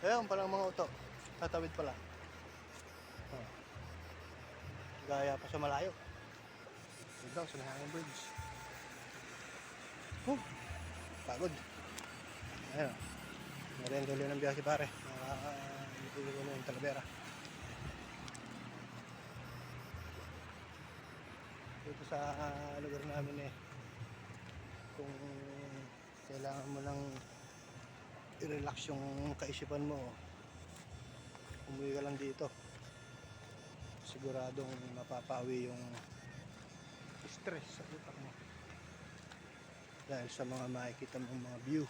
Ayun palang mga uto. Tatawid pala. Oh. Gaya pa sa malayo. Ito daw, sa Hanging Bridge. Pagod. Ayun. Meron tuloy ng biyahe pare. Ito yung Talavera. Dito sa lugar namin kung kailangan mo lang i-relax yung kaisipan mo, umuwi ka lang dito, siguradong mapapawi yung stress sa utak mo dahil sa mga makikita mong mga view.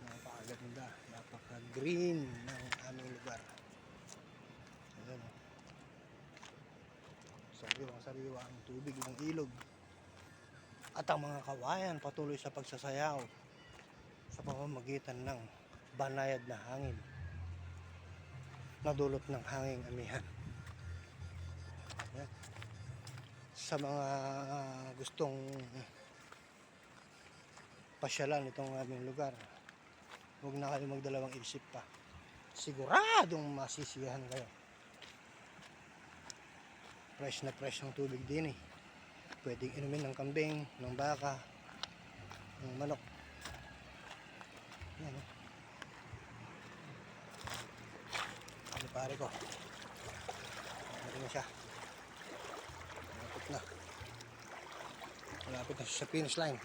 Napakaganda, napaka-green ng aming lugar. Ayan, sariwang-sariwa ang tubig ng ilog at ang mga kawayan patuloy sa pagsasayaw sa pamamagitan ng banayad na hangin na dulot ng hanging amihan. Ayan. Sa mga gustong pasyalan itong aming lugar, huwag na kayo magdalawang isip pa, siguradong masisiyahan kayo. Fresh na fresh ang tubig din pwedeng inumin ng kambing, ng baka, ng manok. Yan ano pare ko, ano na siya, malapit na sa finish line.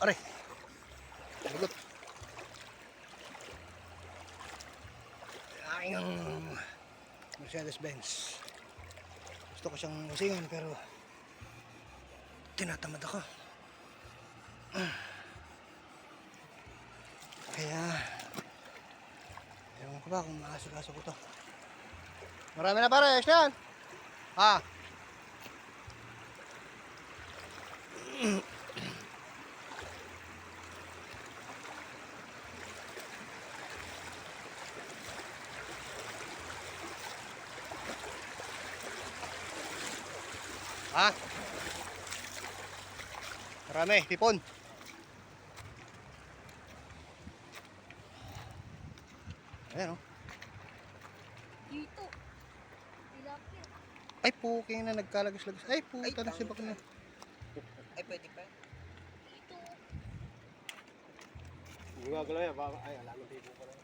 Aray, lagot. Aking ang Mercedes-Benz. Gusto ko siyang usingan pero tinatamad ako. Kaya ewan ko ba kung maasikaso ko to. Marami na pare, ayos yan. Marami, tipon. Ayan Dito. Tilapia. Ay puking na nagkalagas-lagas. Ay puta na si bakla. Ay, pwede pa. Dito. Gumagalaw yan. Ay, alam mo dito ko lang.